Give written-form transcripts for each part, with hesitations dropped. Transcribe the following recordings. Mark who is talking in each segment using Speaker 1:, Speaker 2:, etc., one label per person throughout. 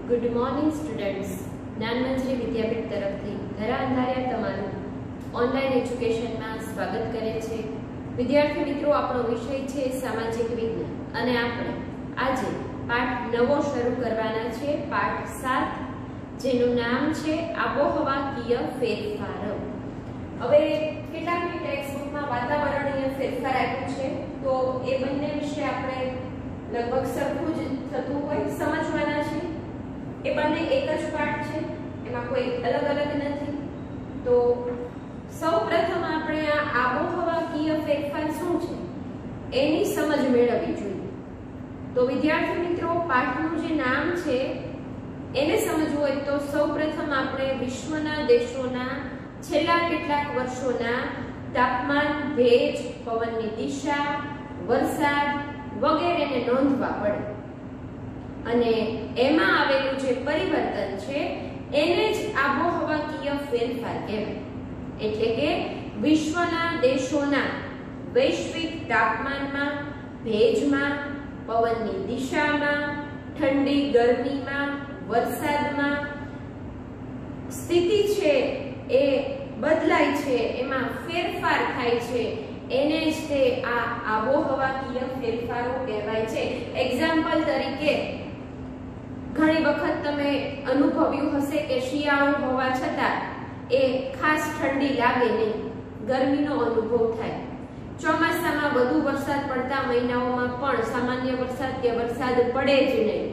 Speaker 1: Good morning students. Gyanmanjari Vidyapeeth તરફથી ધરા અંધારિયા તમારું online એજ્યુકેશનમાં સ્વાગત કરે છે. વિદ્યાર્થી મિત્રો, આપણો વિષય છે સામાજિક વિજ્ઞાન અને આપણે આજે પાઠ નવો શરૂ કરવાના છે, પાઠ 7, જેનું નામ છે આબોહવાકીય ફેરફાર. હવે કેટલાકની ટેક્સ્ટબુકમાં વાતાવરણીય ફેરફાર આપ્યું છે, તો એ બંને વિશે આપણે લગભગ સરખું જ થતું હોય સમજવાના છે. એ બંને એક જ પાઠ છે, એમાં કોઈ અલગ અલગ નથી. તો સૌપ્રથમ આપણે આ આબોહવાકીય ફેરફાર શું છે એની સમજ મેળવવી જોઈએ. તો વિદ્યાર્થી મિત્રો, પાઠનું જે નામ છે એને સમજવું હોય તો સૌપ્રથમ આપણે વિશ્વના દેશોના છેલ્લા કેટલાક વર્ષોના તાપમાન, ભેજ, પવનની દિશા, વરસાદ વગેરેને નોંધવા પડે અને એમાં આવેલું જે પરિવર્તન છે એને જ આબોહવાકીય ફેરફાર કહેવાય. એટલે કે વિશ્વના દેશોના વૈશ્વિક તાપમાનમાં, ભેજમાં, પવનની દિશામાં, ઠંડી ગરમીમાં, વરસાદમાં સ્થિતિ છે એ બદલાય છે, એમાં ફેરફાર થાય છે, એને જ તે આ આબોહવાકીય ફેરફારો કહેવાય છે. એક્ઝામ્પલ તરીકે ઘણી વખત તમે અનુભવ્યું હશે કે શિયાળો હોવા છતાં એ ખાસ ઠંડી લાગે નહીં, ગરમીનો અનુભવ થાય. ચોમાસામાં વધુ વરસાદ પડતા મહિનાઓમાં પણ સામાન્ય વરસાદ કે વરસાદ પડે જ નહીં.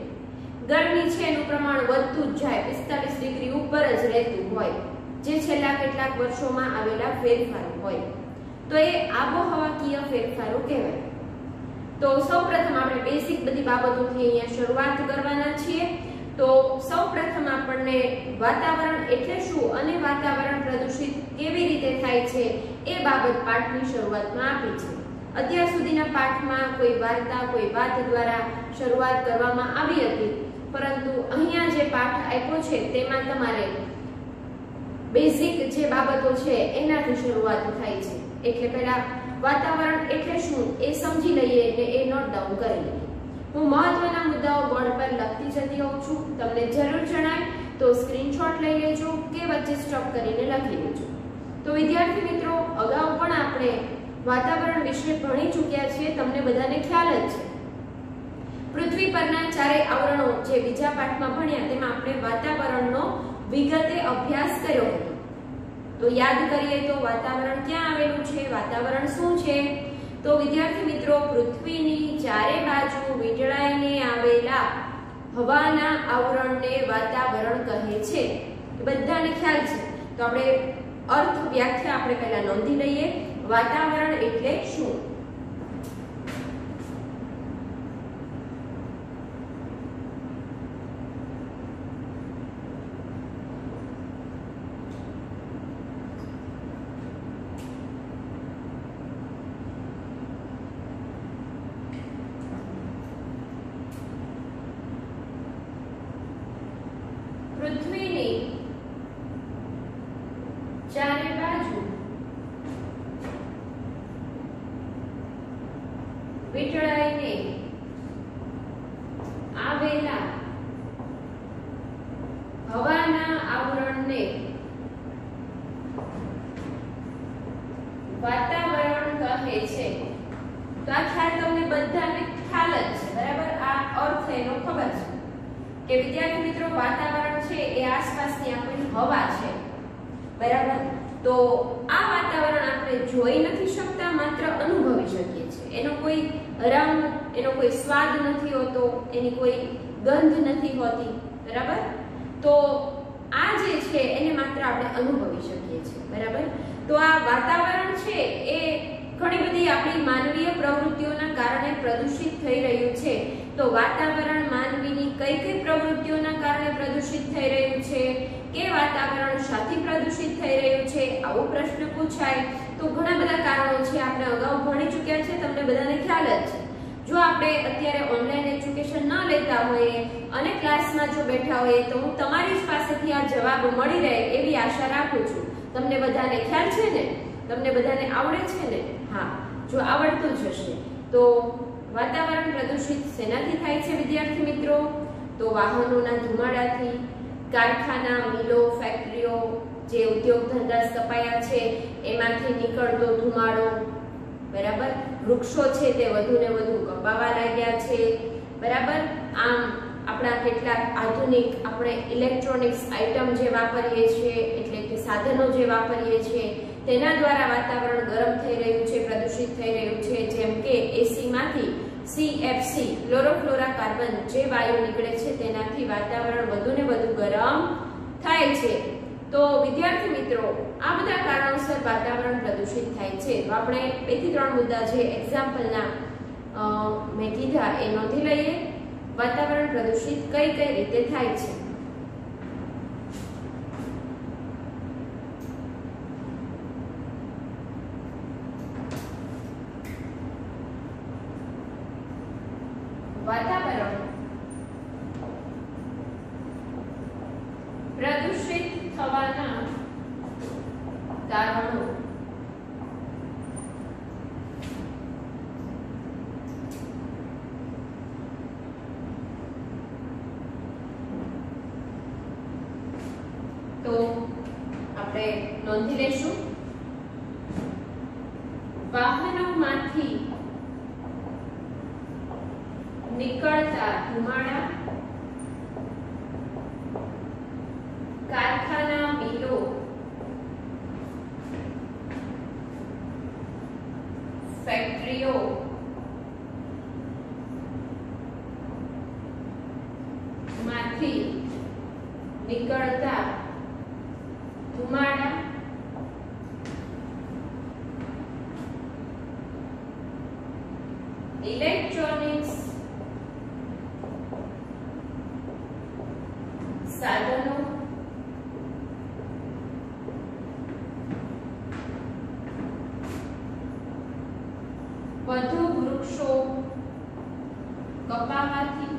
Speaker 1: ગરમી છે એનું પ્રમાણ વધતું જ જાય, 45 ડિગ્રી ઉપર જ રહેતું હોય, જે છેલ્લા કેટલાક વર્ષોમાં આવેલા ફેરફારો હોય. તો એ આબોહવાકીય ફેરફારો કહેવાય. તો સૌપ્રથમ આપણે બેસિક બધી બાબતોથી અહીંયા શરૂઆત કરવાના છીએ. તો સૌપ્રથમ આપણને વાતાવરણ એટલે શું અને વાતાવરણ પ્રદૂષિત કેવી રીતે થાય છે એ બાબત પાઠની શરૂઆતમાં આપી છે. અત્યાર સુધીના પાઠમાં કોઈ વાર્તા, કોઈ વાત દ્વારા શરૂઆત કરવામાં આવી હતી, પરંતુ અહીંયા જે પાઠ આપ્યો છે તેમાં તમારે બેસિક જે બાબતો છે એનાથી શરૂઆત થાય છે. એટલે પહેલા વાતાવરણ એટલે શું એ સમજી લઈએ એટલે એ નોટ ડાઉન કરી લઈએ. હું મહત્વના મુદ્દાઓ બોર્ડ પર લખતી જતી હોઉં છું. તમને જરૂર જણાય તો સ્ક્રીનશોટ લઈ લેજો કે વચ્ચે સ્ટોપ કરીને લખી લેજો. તો વિદ્યાર્થી મિત્રો, અગાઉ પણ આપણે વાતાવરણ વિશે ભણી ચૂક્યા છીએ, તમને બધાને ખ્યાલ જ છે. પૃથ્વી પરના ચારેય આવરણો જે બીજા પાઠમાં ભણ્યા તેમાં આપણે વાતાવરણનો વિગતે અભ્યાસ કર્યો હતો. તો યાદ કરીએ તો વાતાવરણ ક્યાં આવેલું છે, વાતાવરણ શું છે? તો વિદ્યાર્થી મિત્રો, પૃથ્વીની ચારે બાજુ વીંટળાઈને આવેલા હવાના આવરણને વાતાવરણ કહે છે. બધાને ખ્યાલ છે. તો આપણે અર્થ, વ્યાખ્યા આપણે પહેલા નોંધી લઈએ. વાતાવરણ એટલે શું? પૃથ્વીની ચારે બાજુ વીંટળાઈને આવેલા હવાના આવરણને વાતાવરણ કહે છે. તો આ ખ્યાલ તમને બધાને ખ્યાલ જ છે, બરાબર? આ અર્થ એનો ખબર છે કે વિદ્યાર્થી મિત્રો, વાતાવરણ છે એ આસપાસની આપણી હવા છે, બરાબર? તો આ વાતાવરણ આપણે જોઈ નથી શકતા, માત્ર અનુભવી શકીએ છીએ. એનો કોઈ રંગ, એનો કોઈ સ્વાદ નથી હોતો, એની કોઈ ગંધ નથી હોતી, બરાબર? તો આ જે છે એને માત્ર આપણે અનુભવી શકીએ છીએ, બરાબર? તો આ વાતાવરણ છે એ ઘણી બધી આપણી માનવીય પ્રવૃત્તિઓના કારણે પ્રદૂષિત થઈ રહ્યું છે. તો વાતાવરણ માનવીની કઈ કઈ પ્રવૃત્તિઓના કારણે પ્રદૂષિત થઈ રહ્યું છે, કે વાતાવરણ શાથી પ્રદૂષિત થઈ રહ્યું છે, આવો પ્રશ્ન પૂછાય તો ઘણા બધા કારણો છે. આપણે અગાઉ ભણી ચૂક્યા છે, તમને બધાને ખ્યાલ જ છે. જો આપણે અત્યારે ઓનલાઈન એજ્યુકેશન ન લેતા હોઈએ અને ક્લાસમાં જો બેઠા હોઈએ તો હું તમારી જ પાસેથી આ જવાબ મળી રહે એવી આશા રાખું છું. તમને બધાને ખ્યાલ છે ને? તમને બધાને આવડે છે ને? હા, જો આવડતું જ હશે તો વાતાવરણ પ્રદૂષિત શેનાથી થાય છે વિદ્યાર્થી મિત્રો? તો વાહનોના ધુમાડાથી, કારખાના, મિલો, ફેક્ટરીઓ, જે ઉદ્યોગ ધંધા સ્થપાયા છે એમાંથી નીકળતો ધુમાડો, બરાબર. વૃક્ષો છે તે વધુ ને વધુ કપાવા લાગ્યા છે, બરાબર. આમ આપણા કેટલાક આધુનિક આપણે ઇલેક્ટ્રોનિક્સ આઇટમ જે વાપરીએ છીએ, એટલે કે સાધનો જે વાપરીએ છીએ તેના દ્વારા વાતાવરણ ગરમ થઈ રહ્યું છે, પ્રદૂષિત થઈ રહ્યું છે. જેમ કે એસી માંથી CFC ક્લોરોફ્લોરાકાર્બન જે વાયુ નીકળે છે તેનાથી વાતાવરણ વધુ ને વધુ ગરમ થાય છે. તો વિદ્યાર્થી મિત્રો, આ બધા કારણોસર વાતાવરણ પ્રદૂષિત થાય છે. તો આપણે 2 થી 3 મુદ્દા જે એક્ઝામ્પલના મેં કીધા એ નોંધી લઈએ. વાતાવરણ પ્રદૂષિત કઈ કઈ રીતે થાય છે. વાતાવરણ પ્રદૂષિત થવાના કારણો. તો આપણે નોંધી લેશું. વાહનોમાંથી નીકળતા ધુમાડા, કારખાના, મિલો, ફેક્ટરીઓ, માંથી નીકળતા ધુમાડા, ઇલેક્ટ્રોનિક્સ સાધનો, વધુ વૃક્ષો કપાવાથી,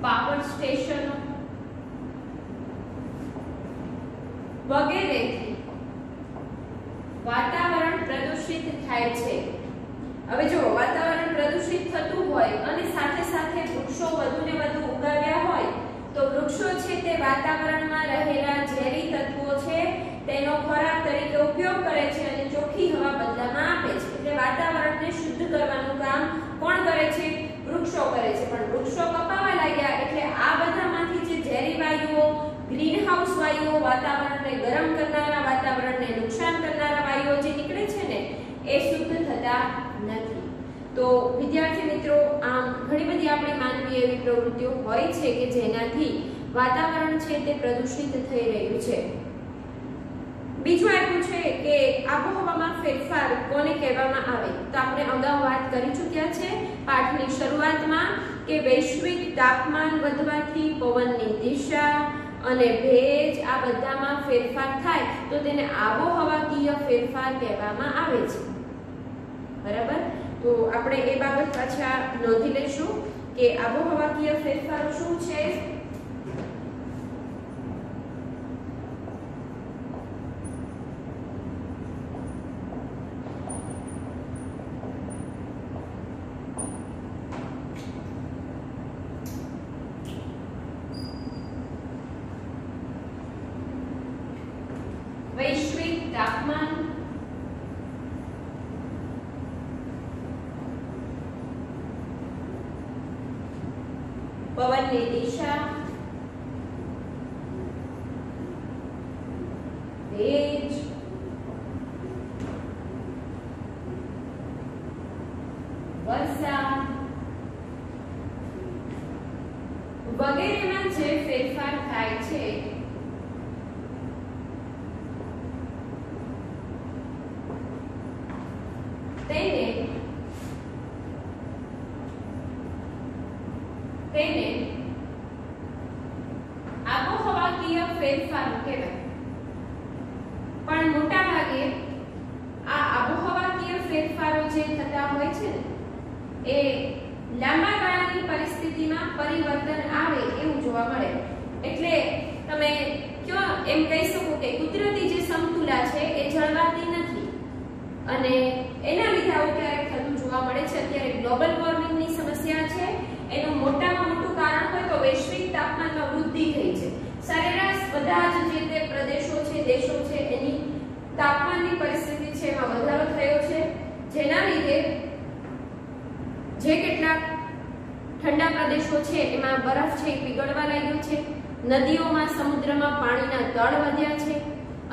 Speaker 1: પાવર સ્ટેશનો વગેરેથી વાતાવરણ પ્રદૂષિત થાય છે. હવે જો વાતાવરણ પ્રદૂષિત થતું હોય અને સાથે સાથે વૃક્ષો વધુ ને વધુ ઉગાવ્યા હોય તો વૃક્ષો છે તે વાતાવરણમાં રહેલા ઝેરી તત્વો છે તેનો ખોરાક તરીકે ઉપયોગ કરે છે અને ચોખ્ખી હવા બદલામાં આપે છે. એટલે વાતાવરણને શુદ્ધ કરવાનું કામ કોણ કરે છે? વૃક્ષો કરે છે. પણ વૃક્ષો કપાવા લાગ્યા એટલે આ બધામાંથી જે ઝેરી વાયુઓ, ગ્રીનહાઉસ વાયુઓ, વાતાવરણને ગરમ કરનારા, વાતાવરણને નુકસાન કરનારા વાયુઓ જે નીકળે છે ને એ શુદ્ધ થતા નથી. તો વિદ્યાર્થી મિત્રો, આમ ઘણી બધી આપણી માનવીય એવી પ્રવૃત્તિઓ હોય છે કે જેનાથી વાતાવરણ છે તે પ્રદૂષિત થઈ રહ્યું છે. બીજું આપ્યું છે કે આબોહવામાં ફેરફાર કોને કહેવામાં આવે? તો આપણે અગાઉ વાત કરી ચૂક્યા છે પાઠની શરૂઆતમાં કે વૈશ્વિક તાપમાન વધવાથી પવનની દિશા અને ભેજ આ બધામાં ફેરફાર થાય તો તેને આબોહવાકીય ફેરફાર કહેવામાં આવે છે. બરાબર? તો આપણે એ બાબત પાછા નોંધી લઈશું કે આબોહવાકીય ફેરફારો શું છે. વૈશ્વિક તાપમાન, પવનની દિશા, ભેજ, વરસાદ વગેરેમાં જે ફેરફાર થાય છે તેને આબોહવાકીય ફેરફાર કહેવાય. પણ મોટા ભાગે આ આબોહવાકીય ફેરફારો જે થતા હોય છે ને એ લાંબા ગાળાની પરિસ્થિતિમાં પરિવર્તન આવે એવું જોવા મળે. એટલે તમે કયો એમ કહી શકો કે કુદરતી જે સમતુલા છે એ જળવાતી નથી અને એના લીધે આવું ક્યારેક થતું જોવા મળે છે. અત્યારે ગ્લોબલ વોર્મિંગની સમસ્યા છે. એનું મોટામાં મોટું કારણ તાપમાનની પરિસ્થિતિ છે એમાં વધારો થયો છે, જેના લીધે જે કેટલાક ઠંડા પ્રદેશો છે એમાં બરફ છે એ પીગળવા લાગ્યો છે, નદીઓમાં સમુદ્રમાં પાણીના તળ વધ્યા છે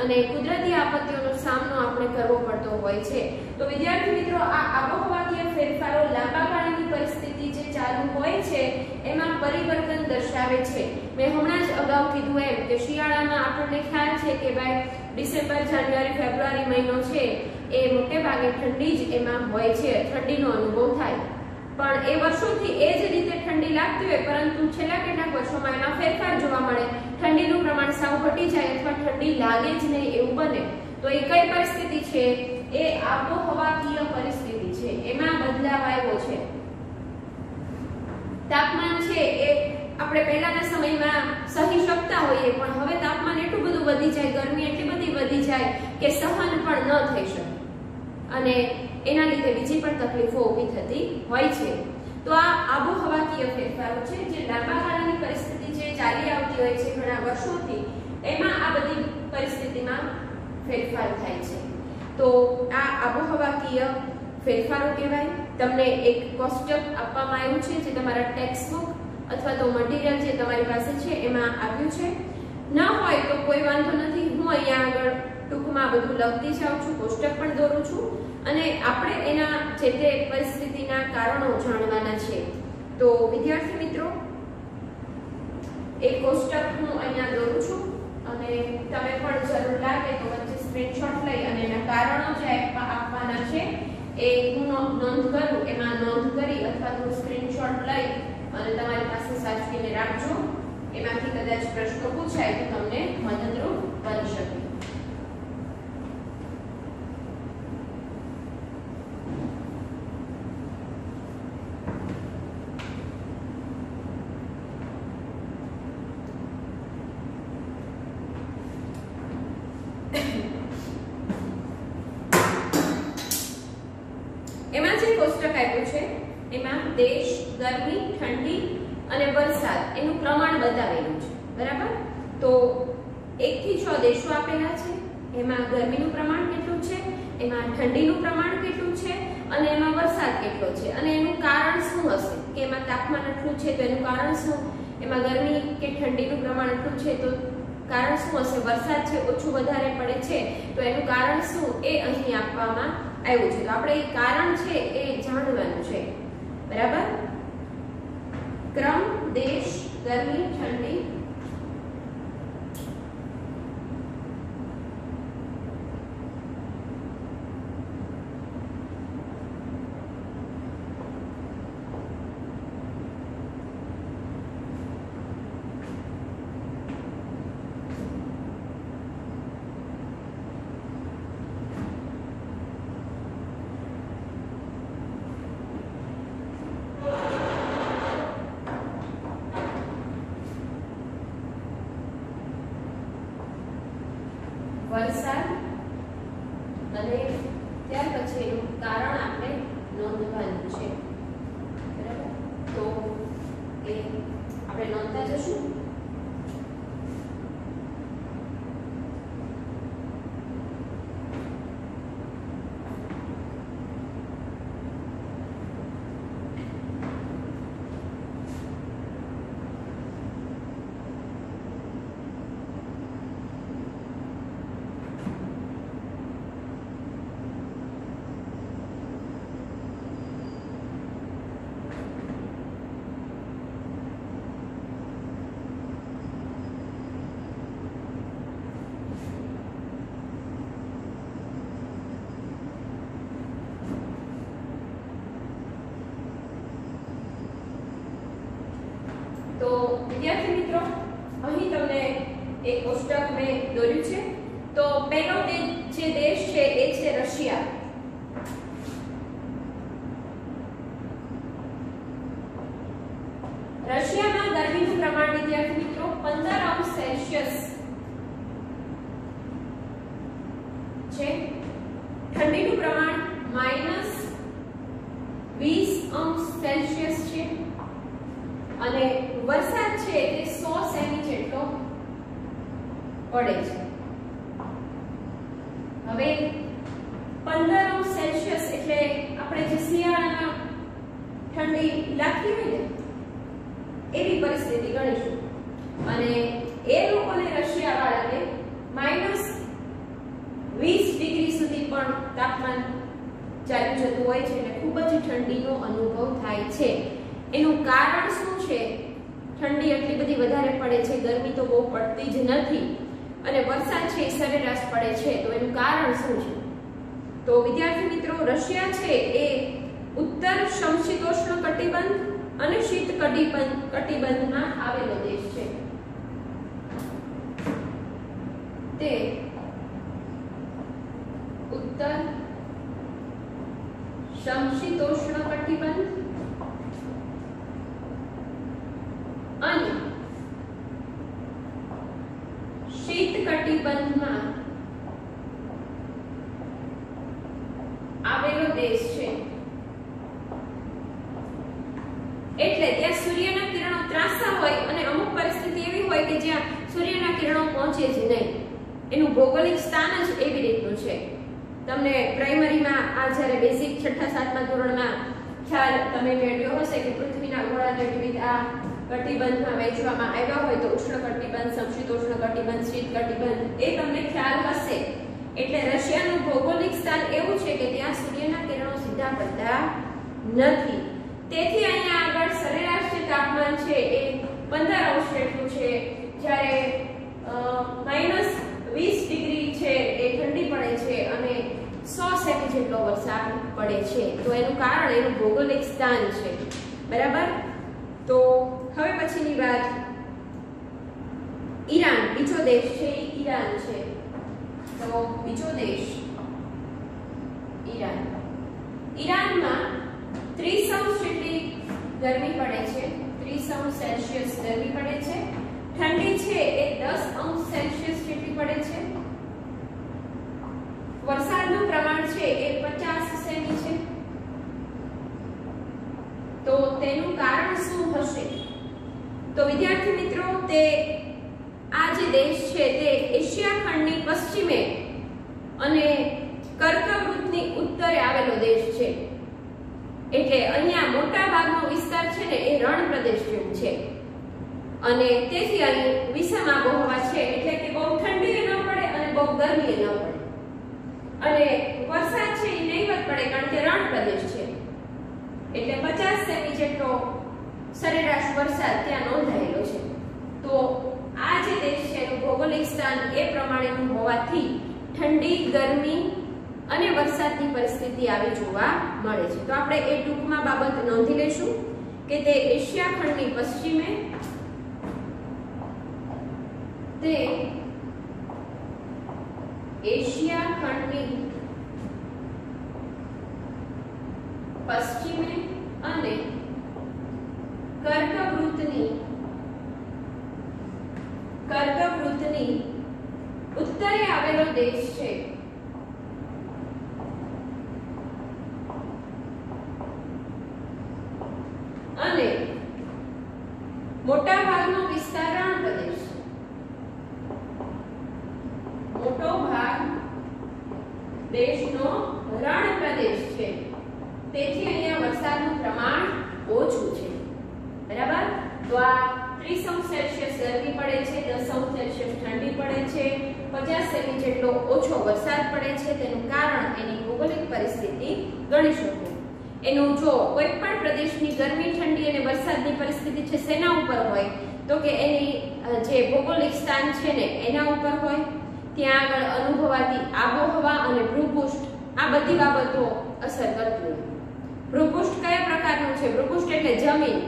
Speaker 1: અને કુદરતી આપત્તિઓનો સામનો આપણે કરવો પડતો હોય છે. તો વિદ્યાર્થી મિત્રો, આ આબોહવાકીય ફેરફારો લાંબા ગાળાની પરિસ્થિતિ જે ચાલુ હોય છે એમાં પરિવર્તન દર્શાવે છે. મેં હમણાં જ અગાઉ કીધું એમ કે શિયાળામાં આપણને ખ્યાલ છે કે ભાઈ ડિસેમ્બર, જાન્યુઆરી, ફેબ્રુઆરી મહિનો છે એ મોટે ભાગે ઠંડી જ એમાં હોય છે, ઠંડીનો અનુભવ થાય. પણ એ વર્ષોથી એ જ રીતે ઠંડી લાગતી હોય, પરંતુ છેલ્લા કેટલાક વર્ષોમાં એમાં ફેરફાર જોવા મળે, ઠંડીનું પ્રમાણ સાવ ઘટી જાય અથવા ઠંડી લાગે જ નહીં એવું બને. તો એ કઈ પરિસ્થિતિ છે? એ આબોહવાકીય પરિસ્થિતિ છે, એમાં બદલાવ આવ્યો છે. તાપમાન છે એ આપણે પહેલાના સમયમાં સહી શકતા હોઈએ, પણ હવે તાપમાન એટલું બધું વધી જાય, ગરમી એટલી બધી વધી જાય કે સહન પણ ન થઈ શકે અને એના લીધે બીજી પણ તકલીફો ઊભી થતી હોય છે. તો આ આબોહવાકીય ફેરફારો છે જે લાંબા ગાળાની પરિસ્થિતિ જે ચાલી આવતી હોય છે ઘણા વર્ષોથી, એમાં આ બધી પરિસ્થિતિમાં ફેરફાર થાય છે. તો આ આબોહવાકીય ફેરફારો કહેવાય. તમને એક કોષ્ટક આપવામાં આવ્યું છે જે તમારા ટેક્સ્ટ બુક અથવા તો મટીરીયલ જે તમારી પાસે છે એમાં આપ્યું છે. ન હોય તો કોઈ વાંધો નથી, હું અહીંયા આગળ ટૂંકમાં બધું લખતી જાઉં છું, કોષ્ટક પણ દોરું છું અને આપણે એના જે તે પરિસ્થિતિના કારણો જાણવાના છે. તો વિદ્યાર્થી મિત્રો, એક કોષ્ટક હું અહીંયા દોરું છું અને તમે પણ જરૂર લાગે તો વચ્ચે સ્ક્રીનશોટ લઈ અને એના કારણો જે આપવાના છે એ હું નોંધ કરું, એમાં નોંધ કરી અથવા તો સ્ક્રીનશોટ લઈ અને તમારી પાસે સાચવીને રાખજો. એમાંથી કદાચ પ્રશ્નો પૂછાય તો તમને મદદરૂપ બની શકે. એમાં જે કોષ્ટક આપ્યું છે એમાં દેશ, ગરમી, ઠંડી અને વરસાદ એનું પ્રમાણ બતાવેલું છે, બરાબર? તો 1 થી 6 દેશો આપેલા છે, એમાં ગરમીનું પ્રમાણ કેટલું છે, એમાં ઠંડીનું પ્રમાણ કેટલું છે અને એમાં વરસાદ કેટલો છે અને એનું કારણ શું હશે કે એમાં તાપમાન આટલું છે તો એનું કારણ શું, એમાં ગરમી કે ઠંડીનું પ્રમાણ આટલું છે તો કારણ શું હશે, વરસાદ છે ઓછું વધારે પડે છે તો એનું કારણ શું, એ અહીં આપવામાં આવ્યું છે. તો આપણે એ કારણ છે એ જાણવાનું છે, બરાબર? ક્રમ, દેશ, ગરમી, ઠંડી, વરસાદ અને ત્યાર પછી એનું કારણ આપણે નોંધવાનું છે, બરાબર? તો એ આપણે નોંધતા જશું. તો વિદ્યાર્થી મિત્રો, અહીં તમને એક કોષ્ટક મેં દોર્યું છે. તો પહેલો જે દેશ છે એ છે રશિયા. રશિયામાં ગરમીનું પ્રમાણ વિદ્યાર્થી મિત્રો 15°C છે. ઠંડીનું પ્રમાણ -20°C છે અને વરસાદ છે તે 100 સેમી જેટલો પડે છે. હવે 15°C એટલે આપણે જે શિયાળામાં ઠંડી લાગતી હોય ને એવી પરિસ્થિતિ ગણીશું. અને એ લોકોને રશિયા વાળાને -20° સુધી પણ તાપમાન ચાલ્યું જતું હોય છે અને ખૂબ જ ઠંડીનો અનુભવ થાય છે. એનું કારણ શું છે? ઠંડી એટલી બધી વધારે પડે છે, ગરમી તો બહુ પડતી જ નથી અને વરસાદ છે સરેરાશ પડે છે. તો એનું કારણ શું છે? તો વિદ્યાર્થી મિત્રો, રશિયા છે એ ઉત્તર સમશીતોષ્ણ કટિબંધ અને શીત કટિબંધમાં આવેલો દેશ છે. તે ઉત્તર સમશીતોષ્ણ કટિબંધ અને શીત કટિબંધમાં આવેલો દેશ છે. એટલે ત્યાં સૂર્યના કિરણો ત્રાંસા હોય અને અમુક પરિસ્થિતિ એવી હોય કે જ્યાં સૂર્યના કિરણો પહોંચે જ નહીં. એનું ભૌગોલિક સ્થાન જ એવી રીતનું છે. તમને પ્રાઇમરીમાં આ જ્યારે બેઝિક 6ઠા-7મા ધોરણમાં ખ્યાલ તમે મેળવ્યો હશે કે પૃથ્વીના ગોળાને વિવિધ આ કટિબંધમાં વહેંચવામાં આવ્યા હોય તો ઉષ્ણ કટિબંધ, સમશીતોષ્ણ કટિબંધ, શીત કટિબંધ એ તમને ખ્યાલ હશે. એટલે રશિયાનું ભૌગોલિક સ્થાન એવું છે કે ત્યાં સૂર્યના કિરણો સીધા પડતા નથી. તેથી અહીંયા આગળ સરેરાશ જે તાપમાન છે એ 15° જેટલું છે, જ્યારે -20° છે એ ઠંડી પડે છે અને 100 સેમી જેટલો વરસાદ પડે છે. તો એનું કારણ એનું ભૌગોલિક સ્થાન છે. બરાબર? તો હવે પછીની વાત, ઈરાન બીજો દેશ છે. ઈરાન છે. તો બીજો દેશ ઈરાન. ઈરાનમાં 30° જેટલી ગરમી પડે છે. 30°C ગરમી પડે છે. ઠંડી છે એ 10°C જેટલી પડે છે. વરસાદનું પ્રમાણ છે એ 50 સેમી છે. તો તેનું કારણ શું હશે? તો વિદ્યાર્થી મિત્રો, તે આ જે દેશ છે તે એશિયા ખંડની પશ્ચિમે અને કર્કવૃતની ઉત્તરે આવેલો દેશ છે. એટલે અહીંયા મોટા ભાગનો વિસ્તાર છે ને એ રણ પ્રદેશ જેવું છે અને તેથી અહીં વિષમ આબોહવા છે. એટલે કે બહુ ઠંડી ન પડે અને બહુ ગરમી ન પડે અને વરસાદ છે એ નહીવત પડે કારણ કે રણ પ્રદેશ છે. એટલે 50 સેમી જેટલો સરેરાશ વરસાદ ત્યાં નોંધાયેલો છે. તો આ જે દેશ છે એનું ભૌગોલિક સ્થાન એ પ્રમાણેનું હોવાથી ઠંડી, ગરમી અને વરસાદની પરિસ્થિતિ આવી જોવા મળે છે. તો આપણે એ ટૂંકમાં બાબત નોંધી લઈશું કે તે એશિયા ખંડની પશ્ચિમે, તે એશિયા ખંડની પશ્ચિમે અને કર્કવૃતની ઉત્તરે આવેલો દેશ છે. અને મોટા ભાગનો વિસ્તાર રણ પ્રદેશ છે. મોટો ભાગ દેશનો રણ પ્રદેશ છે. તેથી અહીંયા વરસાદનું પ્રમાણ ઓછું છે. બરાબર? તો આ 30°C ગરમી પડે છે, 10°C ઠંડી પડે છે, 50 સેમી જેટલો ઓછો વરસાદ પડે છે. તેનું કારણ એની ભૌગોલિક પરિસ્થિતિ ગણી શકો. એનું જો કોઈ પણ પ્રદેશની ગરમી, ઠંડી અને વરસાદની પરિસ્થિતિ છે શેના ઉપર હોય તો કે એની જે ભૌગોલિક સ્થાન છે ને એના ઉપર હોય. ત્યાં આગળ અનુભવાતી આબોહવા અને ભૂપૃષ્ઠ આ બધી બાબતો અસર કરતી હોય. ભૂપૃષ્ઠ કયા પ્રકારનું છે? ભૂપૃષ્ઠ એટલે જમીન.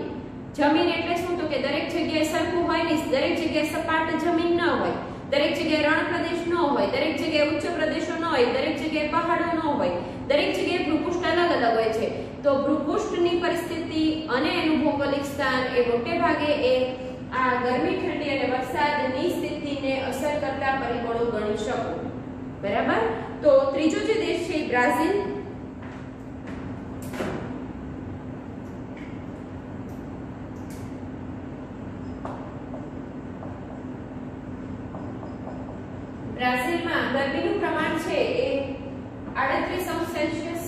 Speaker 1: જમીન એટલે શું? તો કે દરેક જગ્યાએ સરખું હોય નહીં, દરેક જગ્યાએ સપાટ જમીન ન હોય, દરેક જગ્યાએ રણ પ્રદેશ ન હોય, દરેક જગ્યાએ ઉચ્ચ પ્રદેશો ન હોય, દરેક જગ્યાએ પહાડો ન હોય, દરેક જગ્યાએ ભૂપૃષ્ઠ અલગ અલગ હોય છે. તો ભૂપૃષ્ઠની પરિસ્થિતિ અને એનું ભૌગોલિક સ્થાન એ મોટે ભાગે એ આ ગરમી, ઠંડી અને વરસાદની સ્થિતિને અસર કરતા પરિબળો ગણી શકો. બરાબર? તો ત્રીજો જે દેશ છે બ્રાઝિલ. બ્રાઝિલમાં ગરમીનું પ્રમાણ છે એ 38 સેલ્સિયસ,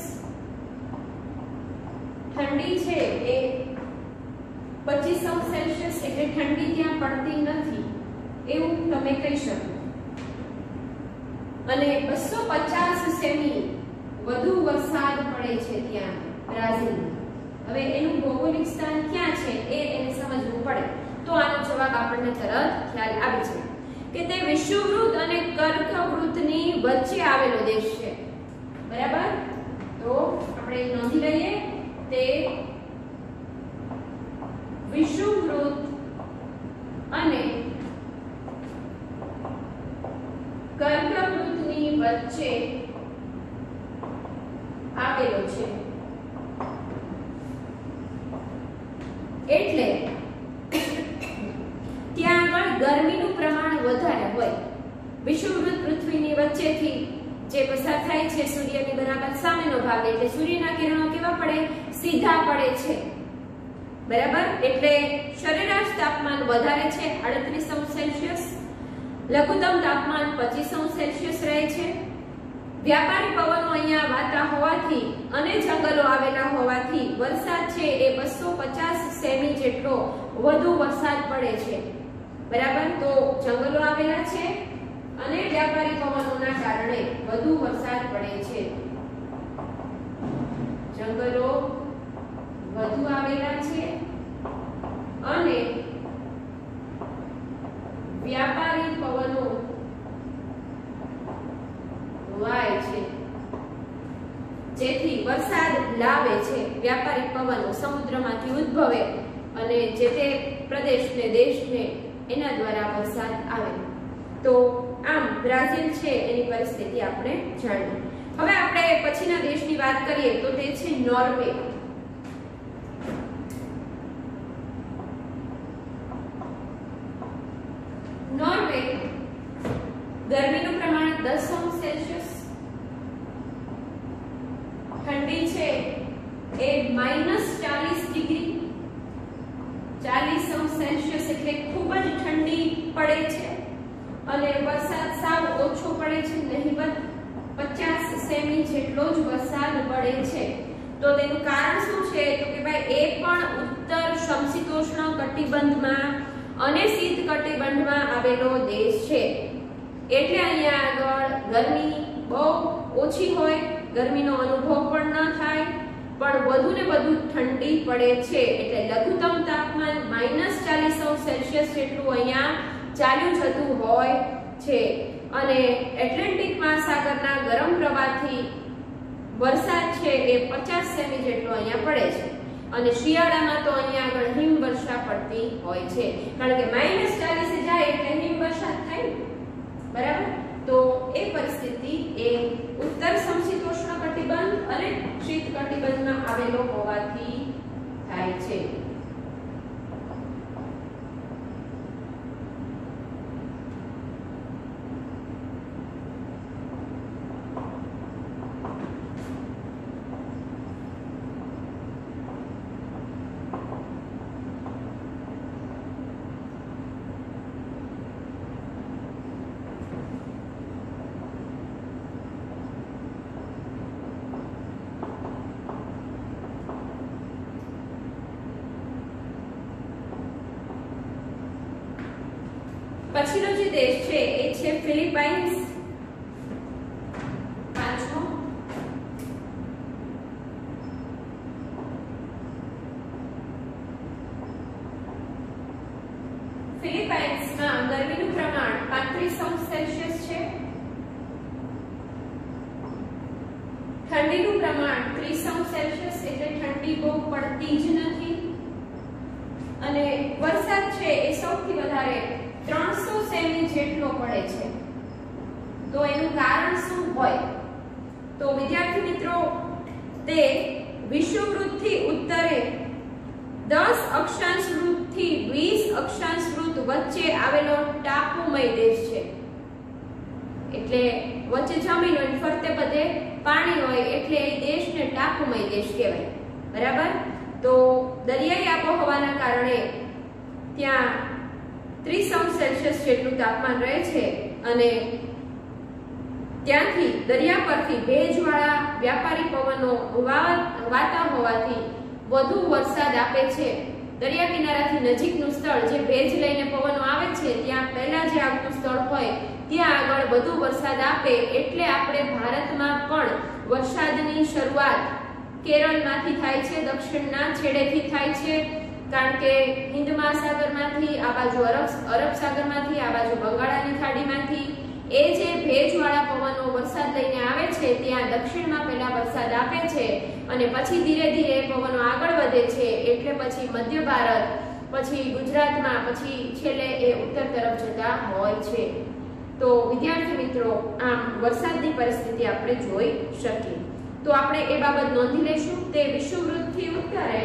Speaker 1: ઠંડી છે એ 25 સેલ્સિયસ, એટલે ઠંડી ત્યાં પડતી નથી એવું તમે કહી શકો. અને 250 સેમી વધુ વરસાદ પડે છે ત્યાં બ્રાઝિલમાં. હવે એનું ભૌગોલિક સ્થાન ક્યાં છે એને સમજવું પડે તો આનો જવાબ આપણને તરત ખ્યાલ આવી જાય કે તે વિષુવવૃત્ત અને કર્કવૃત્તની વચ્ચે આવેલો દેશ છે. બરાબર, તો આપણે નોંધી લઈએ તે વિષુવવૃત્ત અને કર્કવૃત્તની વચ્ચે આવેલો છે. એટલે ત્યાં આગળ ગરમીનું પ્રમાણ વધારે હોય. વિષુવવૃત્ત પૃથ્વીની વચ્ચેથી જે પસાર થાય છે સૂર્યની બરાબર સામેનો ભાગ, એટલે સૂર્યના કિરણો કેવા પડે? સીધા પડે છે. બરાબર, એટલે સરેરાશ તાપમાન વધારે છે 38 સેલ્સિયસ, લઘુત્તમ તાપમાન 25 સેલ્સિયસ રહે છે. વ્યાપારી પવનો અહીંયા વાતા હોવાથી અને જંગલો આવેલા હોવાથી વરસાદ છે એ 250 સેમી જેટલો વધુ વરસાદ પડે છે. બરાબર, તો જંગલો આવેલા છે અને વ્યાપારી પવનોના કારણે વધુ વરસાદ પડે છે. જંગલો વધુ આવેલા છે અને વ્યાપારી પવનો વાય છે, જેથી વરસાદ લાવે છે. વ્યાપારી પવનો સમુદ્રમાંથી ઉદ્ભવે અને જે તે પ્રદેશને દેશને એના દ્વારા વરસાદ આવે. તો આમ બ્રાઝિલ છે એની પરિસ્થિતિ આપણે જાણીએ. હવે આપણે પછીના દેશની વાત કરીએ તો તે છે નોર્વે. નોર્વે ગરમીનું પ્રમાણ 10 સેલ્સિયસ, ઠંડી છે એ -40 ડિગ્રી 40 સેલ્સિયસ, એટલે ખૂબ જ ઠંડી પડે છે અને વરસાદ સાવ ઓછો પડે છે, નહિવત 50 સેમી જેટલો જ વરસાદ પડે છે. તો તેનું કારણ શું છે? તો કે ભાઈ એ પણ ઉત્તર સમશીતોષ્ણ કટિબંધમાં અને શીત કટિબંધમાં આવેલો દેશ છે. એટલે અહીંયા આગળ ગરમી બહુ ઓછી હોય, ગરમીનો અનુભવ પણ ન થાય, પણ વધુ ને વધુ ઠંડી પડે છે. એટલે લઘુત્તમ તાપમાન -40 સેલ્સિયસ જેટલું અહીંયા ચાલ્યું જતું હોય છે. અને એટલાન્ટિક મહાસાગરના ગરમ પ્રવાહથી વરસાદ છે એ 50 સેમી જેટલો અહીંયા પડે છે. અને શિયાળામાં તો અહીંયા આગળ હિમવર્ષા પડતી હોય છે, કારણ કે -40 જાય એટલે હિમવર્ષા થાય. બરાબર, તો એ પરિસ્થિતિ એ ઉત્તર સમશીતોષ્ણ કટિબંધ અને શીત કટિબંધમાં આવેલો હોવાથી થાય છે. પછીનો જે દેશ છે એ છે ફિલિપાઇન્સ. પાંચમો ફિલિપાઇન્સમાં ગરમીનું પ્રમાણ 35 સેલ્સિયસ છે, ઠંડીનું પ્રમાણ 30 સેલ્સિયસ, એટલે ઠંડી બહુ પડતી જ નથી. અને વરસાદ છે એ સૌથી વધારે 300 સેમી જેટલો પડે છે. તો એનું કારણ શું હોય? તો વિદ્યાર્થી મિત્રો, તે વિષુવવૃત્તથી ઉત્તરે 10 અક્ષાંશ વૃત્તથી 20 અક્ષાંશ વૃત્ત વચ્ચે આવેલો ટાપુમય દેશ છે. એટલે વચ્ચે જમીન હોય, ફરતે બધે પાણી હોય, એટલે એ દેશને ટાપુમય દેશ કહેવાય. બરાબર, તો દરિયાઈ આબોહવાના કારણે ત્યાં 30 સેલ્સિયસ જેટલું તાપમાન રહે છે અને ત્યાંથી દરિયા પરથી ભેજવાળા વ્યાપારી પવનો વાતા હોવાથી વધુ વરસાદ આપે છે. દરિયા કિનારાથી નજીકનું સ્થળ જે ભેજ લઈને પવનો આવે છે ત્યાં પહેલા જે આવતું સ્થળ હોય ત્યાં આગળ વધુ વરસાદ આપે, એટલે આપણે ભારતમાં પણ વરસાદની શરૂઆત કેરળમાંથી થાય છે, દક્ષિણના છેડેથી થાય છે. કારણ કે હિન્દ મહાસાગરમાંથી આ બાજુ અરબ સાગરમાંથી આ બાજુ બંગાળાની ખાડીમાંથી એ જે ભેજવાળા પવનો વરસાદ લઈને આવે છે ત્યાં દક્ષિણમાં પહેલા વરસાદ આપે છે અને પછી ધીરે ધીરે પવનો આગળ વધે છે, એટલે પછી મધ્ય ભારત, પછી ગુજરાતમાં, પછી છેલ્લે એ ઉત્તર તરફ જતા હોય છે. તો વિદ્યાર્થી મિત્રો, આમ વરસાદની પરિસ્થિતિ આપણે જોઈ શકીએ. તો આપણે એ બાબત નોંધી લઈશું. તે વિષુવવૃત્તથી ઉત્તરે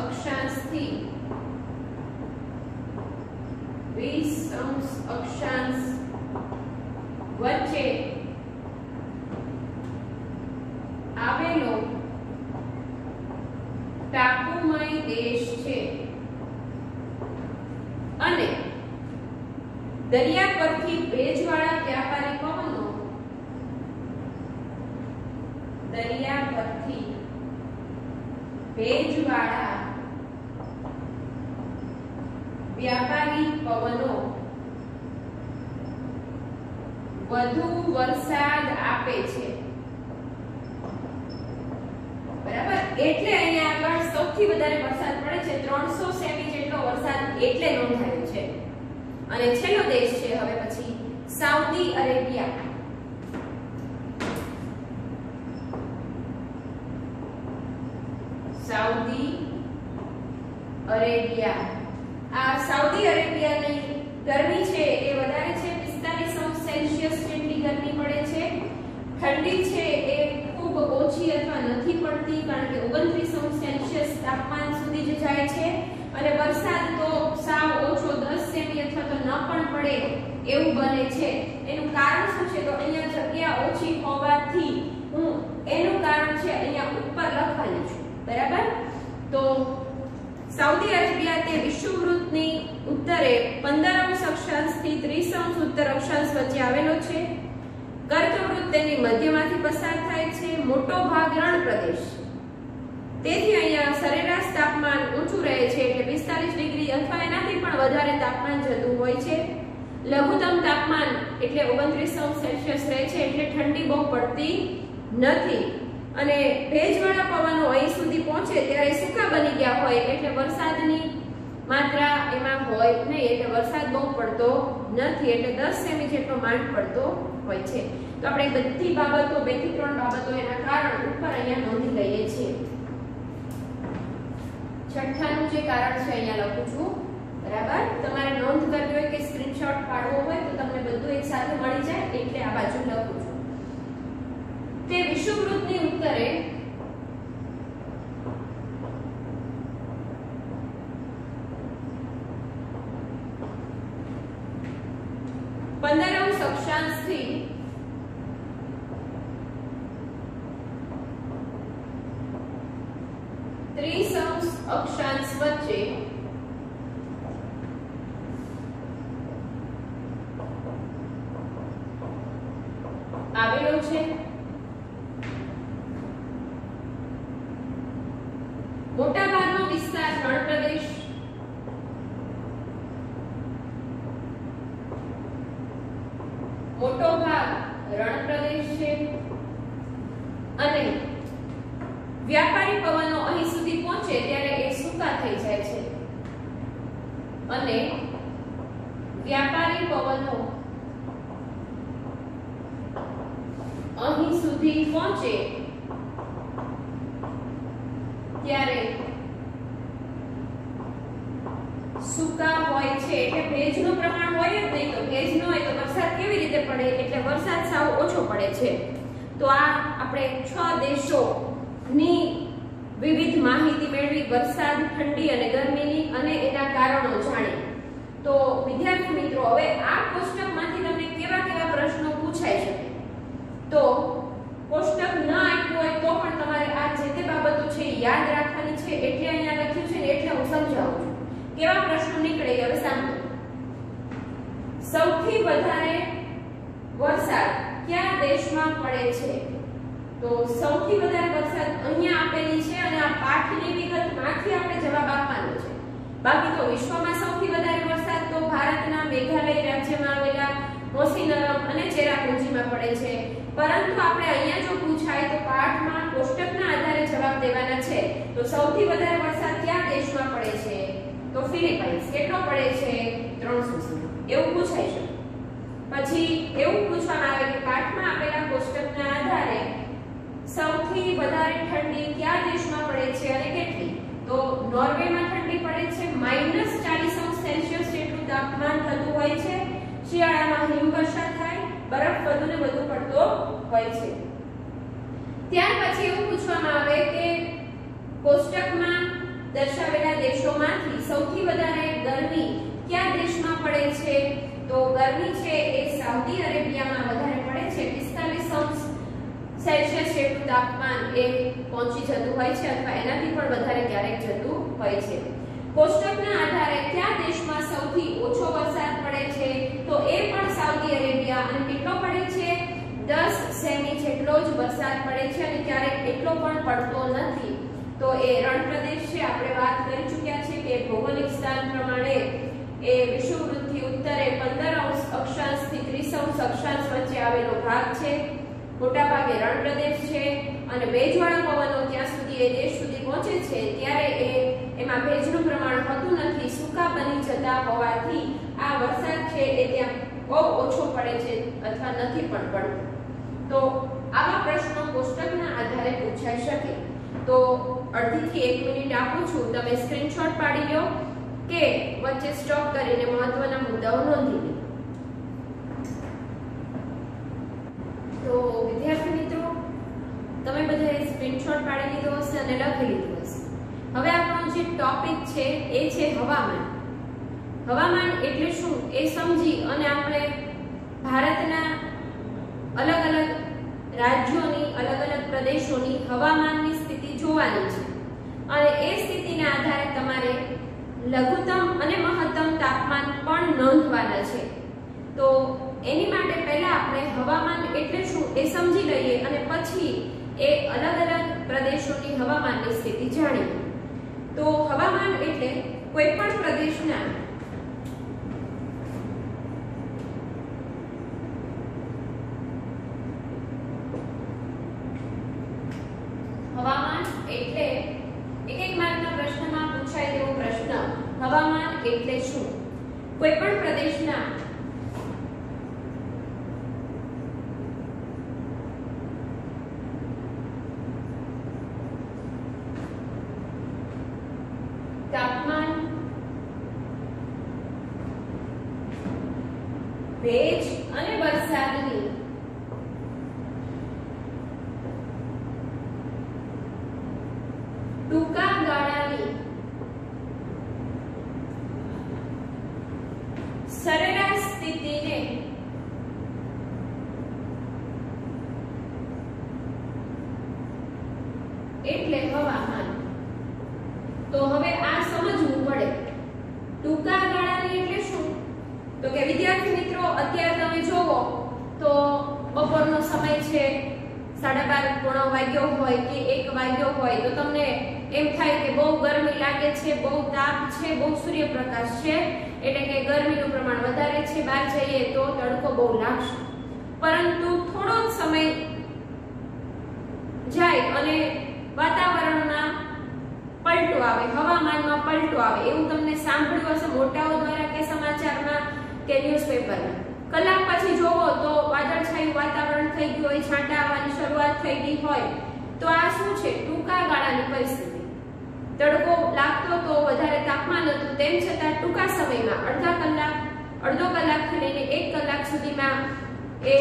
Speaker 1: અક્ષાંશથી 20 અક્ષાંશ વચ્ચે આવેલો ટાપુમય દેશ છે અને દરિયા પરથી ભેજવાળા વ્યાપારી પવનો દરિયા પરથી ભેજવાળા વ્યાપારી પવનો વધુ વરસાદ આપે છે. બરાબર, એટલે અહીંયા આગળ સૌથી વધારે વરસાદ પડે છે, 300 સેમી જેટલો વરસાદ એટલે નોંધાયો છે. અને છેલ્લો દેશ છે હવે પછી સાઉદી અરેબિયા. Saudi Arabia. આ સાઉદી અરેબિયાની ગરમી છે એ વધારે છે, 45 સેલ્સિયસ જેટલી ગરમી પડે છે. ઠંડી છે એ ખૂબ ઓછી અથવા નથી પડતી, કારણ કે 29 સેલ્સિયસ તાપમાન સુધી જ જાય છે. અને વરસાદ તો સાવ ઓછો 10 સેમી અથવા તો ન પણ પડે એવું બને છે. એનું કારણ શું છે? તો અહીંયા જગ્યા ઓછી હોવાથી હું એનું કારણ છે અહીંયા ઉપર લખવાની છું. બરાબર, તો સાઉદી અરેબિયા તે વિષુવવૃત્તની ઉત્તરે 15 અક્ષાંશથી 30 ઉત્તર અક્ષાંશ વચ્ચે આવેલો છે. કર્કવૃત્ત તેની મધ્યમાંથી પસાર થાય છે. મોટો ભાગ રણ પ્રદેશ, તેથી અહીંયા સરેરાશ તાપમાન ઊંચું રહે છે, એટલે 45 ડિગ્રી અથવા એનાથી પણ વધારે તાપમાન જતું હોય છે. લઘુત્તમ તાપમાન એટલે 29 સેલ્સિયસ રહે છે, એટલે ઠંડી બહુ પડતી નથી. અને ભેજવાળા પવનો અહીં સુધી પહોંચે ત્યારે સૂકા બની ગયા હોય, એટલે વરસાદની માત્રા એમાં હોય નહીં, એટલે વરસાદ બહુ પડતો નથી, એટલે 10 સેમી જેટલો માંડ પડતો હોય છે. તો આપણે બધી બાબતો 2 થી 3 બાબતો એના કારણ ઉપર અહીંયા નોંધી લઈએ છીએ. છઠ્ઠાનું જે કારણ છે અહીંયા લખું છું. બરાબર, તમારે નોંધ કરવી હોય કે સ્ક્રીનશોટ પાડવો હોય તો તમને બધું એક સાથે મળી જાય, એટલે આ બાજુ લખું છું. તે વિષુવવૃત્તની ઉત્તરે 15 અક્ષાંશથી 30 અક્ષાંશ વચ્ચે આવેલો છે. મોટા ભાગનો વિસ્તાર રણ પ્રદેશ, મોટો ભાગ રણ પ્રદેશ છે. અને વ્યાપારી પવનો અહીં સુધી પહોંચે ત્યારે એ સૂકા થઈ જાય છે. અને વ્યાપારી પવનો અહીં સુધી પહોંચે ત્યારે સૂકા હોય છે, એટલે ભેજનું પ્રમાણ હોય જ નહીં. તો ભેજ ન હોય તો વરસાદ કેવી રીતે પડે? એટલે વરસાદ સાવ ઓછો પડે છે. તો આ આપણે 6 દેશોની વિવિધ માહિતી મેળવી, વરસાદ, ઠંડી અને ગરમીની, અને એના કારણો જાણી. તો વિદ્યાર્થી મિત્રો, હવે આ કોષ્ટકમાંથી તમને કેવા પ્રશ્નો પૂછાઈ શકે? તો કોષ્ટક ન આપ્યું હોય તો પણ તમારે આ કેવા પ્રશ્નો નીકળે હવે સાંભળો. સૌથી વધારે વરસાદ કયા દેશમાં પડે છે? તો સૌથી વધારે વરસાદ અહીંયા આપેલી છે અને આ પાઠની વિગતમાંથી આપણે જવાબ આપવાનો છે. બાકી તો વિશ્વમાં સૌથી વધારે વરસાદ તો ભારતના મેઘાલય રાજ્યમાં આવેલા મોસીનરમ અને ચેરાપુંજીમાં પડે છે. પરંતુ આપણે અહીંયા જો પૂછાય તો પાઠમાં કોષ્ટકના આધારે જવાબ દેવાના છે. તો સૌથી વધારે વરસાદ કયા દેશમાં પડે છે? તો ફિલિપાઇન્સ. કેટલો પડે છે? 300 એવું પૂછાય છે. પછી એવું પૂછવામાં આવે કે પાઠમાં આપેલા કોષ્ટકના આધારે સૌથી વધારે ઠંડી કયા દેશમાં પડે છે અને કેટલી? તો નોર્વેમાં ઠંડી પડે છે, -40°C જેટલું તાપમાન થતું હોય છે. શિયાળામાં હિમવર્ષા થાય, બરફ વધુ ને વધુ પડતો હોય છે. ત્યાર પછી એવું પૂછવામાં આવે કે કોષ્ટકમાં દર્શાવેલા દેશોમાંથી સૌથી વધારે ગરમી કયા દેશમાં પડે છે? તો ગરમી છે એ સાઉદી અરેબિયામાં વધારે પડે છે. 45°C જેટલું તાપમાન એ પહોંચી જતું હોય છે અથવા એનાથી પણ વધારે ક્યારેક જતું હોય છે. કોષ્ટકના આધારે કયા દેશમાં સૌથી ઓછો વરસાદ પડે છે? તો એ પણ સાઉદી અરેબિયા. અને કેટલો પડે છે? 10 સેમી જેટલો જ વરસાદ પડે છે અને ક્યારેક એટલો પણ પડતો નથી. તો એ રણ પ્રદેશ છે. આપણે વાત કરી ચૂક્યા છે કે ભૌગોલિક સ્થાન પ્રમાણે એ વિષુવવૃત્તથી ઉત્તરે 15° અક્ષાંશથી 30° અક્ષાંશ વચ્ચે આવેલો ભાગ છે. મોટા ભાગે રણ પ્રદેશ છે અને ભેજવાળા પવનો ત્યાં સુધી એ દેશ સુધી પહોંચે છે ત્યારે એમાં ભેજનું પ્રમાણ હોતું નથી. સૂકા બની જતા હોવાથી આ વરસાદ છે એ ત્યાં બહુ ઓછો પડે છે અથવા નથી પણ પડતો. તો આવા પ્રશ્નો કોષ્ટકના આધારે પૂછાઈ શકે. તો અડધીથી 1 મિનિટ આપું છું, તમે સ્ક્રીનશોટ પાડી લો કે વચ્ચે સ્ટોપ કરીને મહત્વના મુદ્દાઓ નોંધી લો. તો વિદ્યાર્થી મિત્રો, તમે બધાએ સ્ક્રીનશોટ પાડી લીધો હશે અને લખી લીધું હશે. હવે આપણો જે ટોપિક છે એ છે હવામાન. હવામાન એટલે શું એ સમજી અને આપણે ભારતના અલગ અલગ રાજ્યોની, અલગ અલગ પ્રદેશોની હવામાનની સ્થિતિ જોવાની છે અને એ સ્થિતિના આધારે તમારે લઘુત્તમ અને મહત્તમ તાપમાન પણ નોંધવાના છે. તો એની માટે પહેલા આપણે હવામાન એટલે શું એ સમજી લઈએ અને પછી એ અલગ અલગ પ્રદેશોની હવામાનની સ્થિતિ જાણીએ. તો હવામાન એટલે કોઈ પણ પ્રદેશના હવામાન એટલે એક માર્કના પ્રશ્નમાં પૂછાય તેવો પ્રશ્ન, હવામાન એટલે શું? કોઈ પણ પ્રદેશના તાપમાન, ભેજ અને વરસાદની ટૂંકા ગાળાની સરેરાશ સ્થિતિને એટલે હવામાન. તો હવે આ સમજવું પડે. ટૂંકા ગાળાની એટલે શું? તો કે વિદ્યાર્થી મિત્રો, અત્યારે તમે જોવો તો બપોરનો સમય છે, 12:30 પોણો વાગ્યો હોય કે 1 વાગ્યો હોય તો તમને એમ થાય કે બહુ ગરમી લાગે છે, બહુ તાપ છે, બહુ સૂર્યપ્રકાશ છે, એટલે કે ગરમીનું પ્રમાણ વધારે છે. બહાર જઈએ તો તડકો બહુ લાગશે. પરંતુ થોડો જ સમય જાય અને વાતાવરણમાં પલટો આવે, હવામાનમાં પલટો આવે. એવું તમને સાંભળ્યું હશે મોટાઓ દ્વારા કે સમાચારમાં કે ન્યૂઝપેપરમાં. કલાક પછી જોવો તો વાદળછાયું વાતાવરણ થઈ ગયું હોય, છાંટા આવવાની શરૂઆત થઈ ગઈ હોય. તો આ શું છે? ટૂંકા ગાળાની પરિસ્થિતિ. તડકો લાગતો તો, વધારે તાપમાન હતું, તેમ છતાં ટૂંકા સમયમાં અડધો કલાકથી લઈને 1 કલાક સુધીમાં એ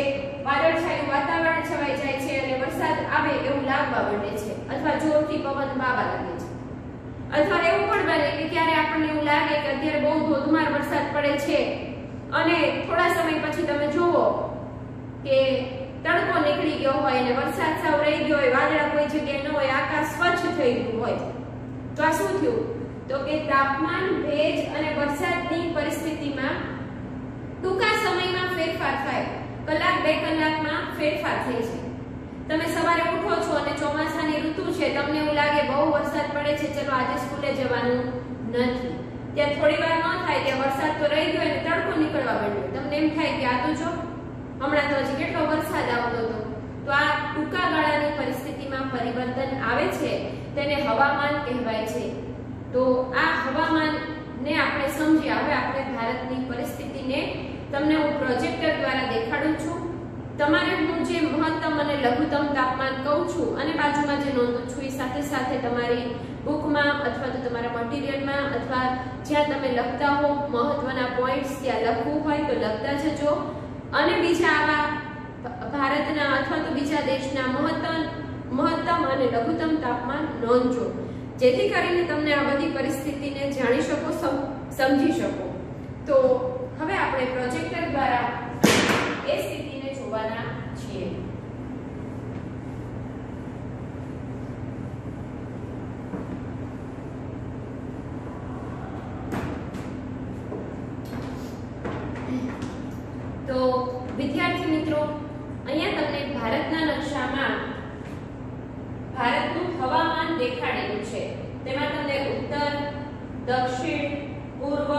Speaker 1: વાદળછાયું વાતાવરણ છવાઈ જાય છે અને વરસાદ આવે એવું લાગવા માંડે છે અથવા જોરથી પવન વાવા લાગે છે. અથવા એવું પણ બને કે ક્યારે આપણને એવું લાગે કે અત્યારે બહુ ધોધમાર વરસાદ પડે છે અને થોડા સમય પછી તમે જુઓ કે તડકો નીકળી ગયો હોય અને વરસાદ સાવ રહી ગયો હોય, વાદળા કોઈ જગ્યાએ ન હોય, આકાશ સ્વચ્છ થઈ ગયું હોય. તો આ શું થયું? તો કે તાપમાન, ભેજ અને વરસાદની પરિસ્થિતિમાં ટૂંકા સમયમાં ફેરફાર થાય, કલાક 2 કલાકમાં ફેરફાર થઈ છે. તમે સવારે ઉઠો છો અને ચોમાસાની ઋતુ છે, તમને એવું લાગે બહુ વરસાદ પડે છે, ચલો આજે સ્કૂલે જવાનું નથી. ત્યાં થોડી વાર ન થાય ત્યાં વરસાદ તો રહી ગયો અને તડકો નીકળવા માંડ્યો. તમને એમ થાય કે આ તો જો હમણાં તો હજી કેટલો વરસાદ આવતો હતો. તો આ ટૂંકા ગાળાની પરિસ્થિતિમાં પરિવર્તન આવે છે તેને હવામાન કહેવાય છે. તો આ હવામાનને આપણે સમજ્યા. હવે આપણે ભારતની પરિસ્થિતિને તમને હું પ્રોજેક્ટર દ્વારા દેખાડું છું. તમારે હું જે મહત્તમ અને લઘુત્તમ તાપમાન કહું છું અને બાજુમાં જે નોંધું છું એ સાથે સાથે તમારી બુકમાં અથવા તો તમારા મટીરીયલમાં અથવા જ્યાં તમે લખતા હો મહત્વના પોઈન્ટ્સ ત્યાં લખવું હોય તો લખતા જજો. અને બીજા આવા ભારતના અથવા તો બીજા દેશના મહત્તમ અને લઘુત્તમ તાપમાન નોંધજો, જેથી કરીને તમને આ બધી પરિસ્થિતિને જાણી શકો, સમજી શકો. તો હવે આપણે પ્રોજેક્ટર દ્વારા એ સ્થિતિને જોવાના છીએ. તો વિદ્યાર્થી મિત્રો, અહીંયા તમને ભારતના નકશામાં ભારતનું હવામાન દેખાડેલું છે. તેમાં તમને ઉત્તર, દક્ષિણ, પૂર્વ